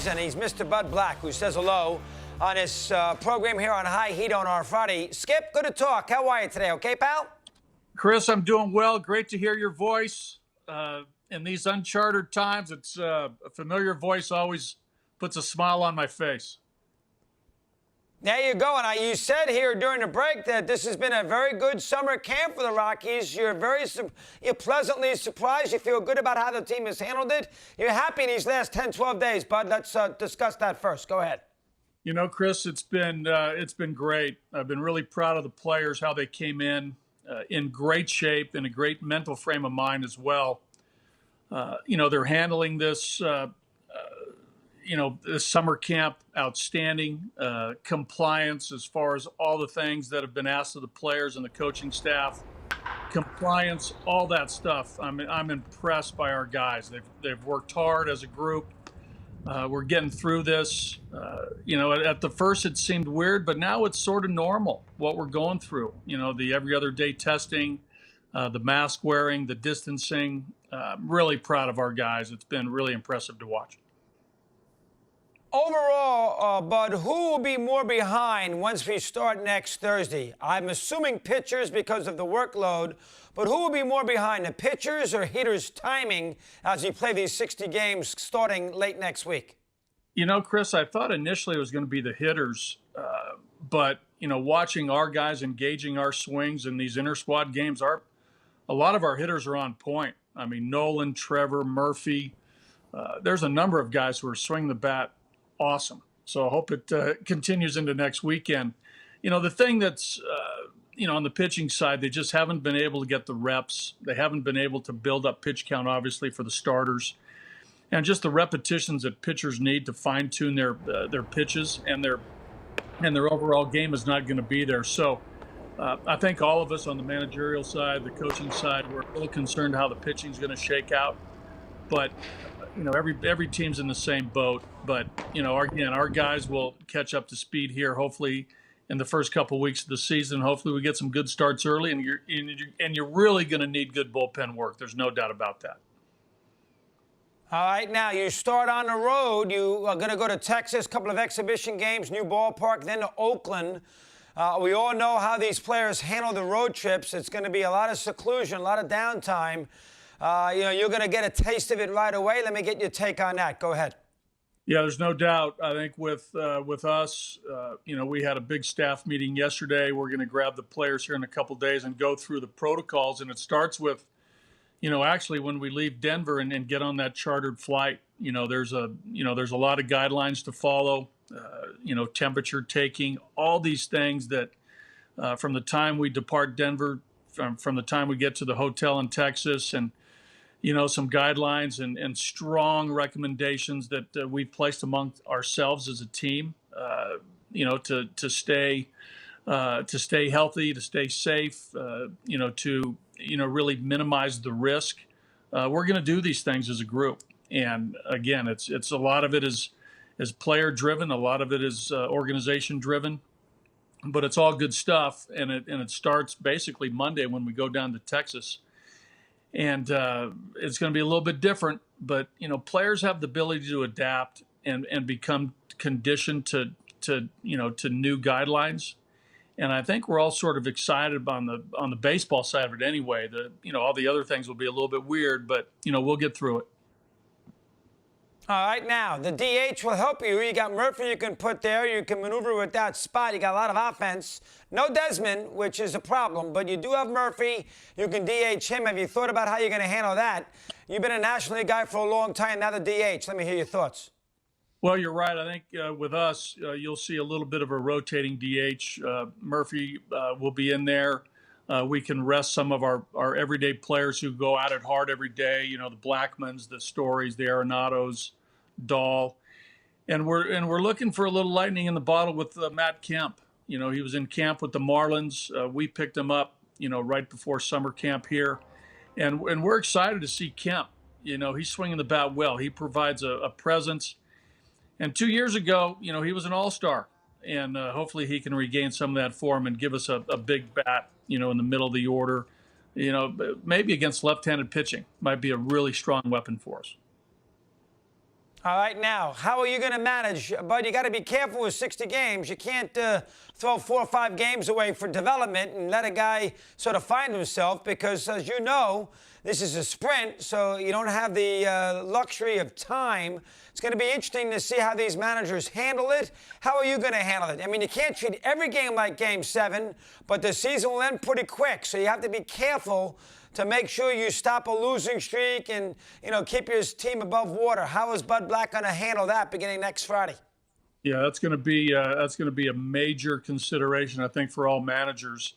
Rockies, and he's Mr. Bud Black, who says hello on his program here on High Heat on our Friday. Skip, good to talk. How are you today? Okay, pal? Chris, I'm doing well. Great to hear your voice. In these uncharted times, it's a familiar voice always puts a smile on my face. There you go. And you said here during the break that this has been a very good summer camp for the Rockies. You're pleasantly surprised. You feel good about how the team has handled it. You're happy in these last 10, 12 days, Bud. Let's discuss that first. Go ahead. You know, Chris, it's been great. I've been really proud of the players, how they came in great shape, in a great mental frame of mind as well. They're handling this, this summer camp outstanding, compliance as far as all the things that have been asked of the players and the coaching staff, compliance, all that stuff. I'm impressed by our guys. They've worked hard as a group. We're getting through this. At the first it seemed weird, but now it's sort of normal what we're going through. The every other day testing, the mask wearing, the distancing. I'm really proud of our guys. It's been really impressive to watch. Overall, Bud, who will be more behind once we start next Thursday? I'm assuming pitchers because of the workload, but who will be more behind, the pitchers or hitters' timing as we play these 60 games starting late next week? Chris, I thought initially it was going to be the hitters, but watching our guys engaging our swings in these inter-squad games, a lot of our hitters are on point. I mean, Nolan, Trevor, Murphy. There's a number of guys who are swinging the bat awesome. So I hope it continues into next weekend. The thing that's, on the pitching side, they just haven't been able to get the reps. They haven't been able to build up pitch count, obviously, for the starters. And just the repetitions that pitchers need to fine-tune their pitches, and their overall game is not going to be there. So I think all of us on the managerial side, the coaching side, we're a little concerned how the pitching is going to shake out. But every team's in the same boat. But our guys will catch up to speed here, hopefully in the first couple of weeks of the season. Hopefully we get some good starts early, and you're really going to need good bullpen work. There's no doubt about that. All right, now you start on the road. You are going to go to Texas, couple of exhibition games, new ballpark, then to Oakland. We all know how these players handle the road trips. It's going to be a lot of seclusion, a lot of downtime. You're going to get a taste of it right away. Let me get your take on that. Go ahead. Yeah, there's no doubt. I think with us, we had a big staff meeting yesterday. We're going to grab the players here in a couple of days and go through the protocols. And it starts with, actually when we leave Denver and get on that chartered flight, there's a lot of guidelines to follow, temperature taking, all these things that from the time we depart Denver, from the time we get to the hotel in Texas, and some guidelines and strong recommendations that we've placed among ourselves as a team, to stay healthy, to stay safe, to really minimize the risk. We're going to do these things as a group, and again, it's a lot of it is player driven, a lot of it is organization driven, but it's all good stuff, and it starts basically Monday when we go down to Texas. And it's going to be a little bit different, but players have the ability to adapt and become conditioned to new guidelines. And I think we're all sort of excited on the baseball side of it anyway. All the other things will be a little bit weird, but we'll get through it. All right, now, the DH will help you. You got Murphy you can put there. You can maneuver with that spot. You got a lot of offense. No Desmond, which is a problem, but you do have Murphy. You can DH him. Have you thought about how you're going to handle that? You've been a National League guy for a long time, now the DH. Let me hear your thoughts. Well, you're right. I think with us, you'll see a little bit of a rotating DH. Murphy will be in there. We can rest some of our everyday players who go at it hard every day. The Blackmans, the Stories, the Arenados, Dahl, and we're looking for a little lightning in the bottle with Matt Kemp. He was in camp with the Marlins. We picked him up, right before summer camp here, and we're excited to see Kemp. He's swinging the bat well. He provides a presence. And 2 years ago, he was an all-star, and hopefully he can regain some of that form and give us a big bat, in the middle of the order. Maybe against left-handed pitching might be a really strong weapon for us. All right, now, how are you going to manage? Bud, you got to be careful with 60 games. You can't throw 4 or 5 games away for development and let a guy sort of find himself because, as you know, this is a sprint, so you don't have the luxury of time. It's going to be interesting to see how these managers handle it. How are you going to handle it? I mean, you can't treat every game like Game 7, but the season will end pretty quick, so you have to be careful to make sure you stop a losing streak and, you know, keep your team above water. How is Bud Black going to handle that beginning next Friday? Yeah, that's going to be a major consideration, I think, for all managers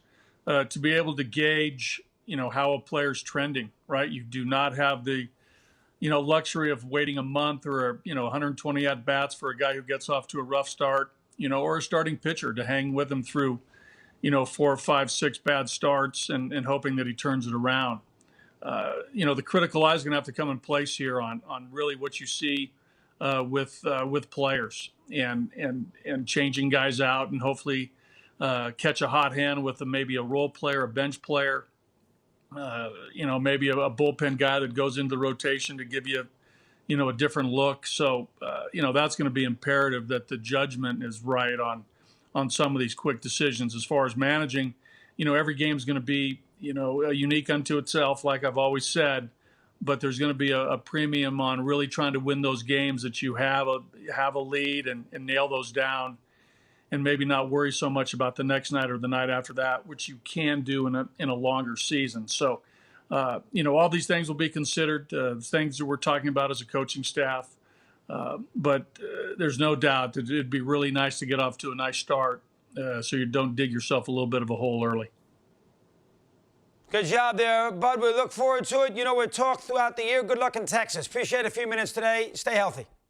to be able to gauge, you know, how a player's trending. Right, you do not have the, you know, luxury of waiting a month or 120 at bats for a guy who gets off to a rough start, you know, or a starting pitcher to hang with him through, you know, 4, 5, 6 bad starts and hoping that he turns it around. You know, the critical eye is going to have to come in place here on really what you see with players and changing guys out and hopefully catch a hot hand with maybe a role player, a bench player, you know, maybe a bullpen guy that goes into the rotation to give you, you know, a different look. So, you know, that's going to be imperative that the judgment is right on some of these quick decisions. As far as managing, you know, every game is going to be, you know, unique unto itself, like I've always said, but there's going to be a premium on really trying to win those games that you have a lead and nail those down and maybe not worry so much about the next night or the night after that, which you can do in a longer season. So, you know, all these things will be considered, things that we're talking about as a coaching staff. But there's no doubt that it'd be really nice to get off to a nice start so you don't dig yourself a little bit of a hole early. Good job there, Bud. We look forward to it. You know, we'll talk throughout the year. Good luck in Texas. Appreciate a few minutes today. Stay healthy.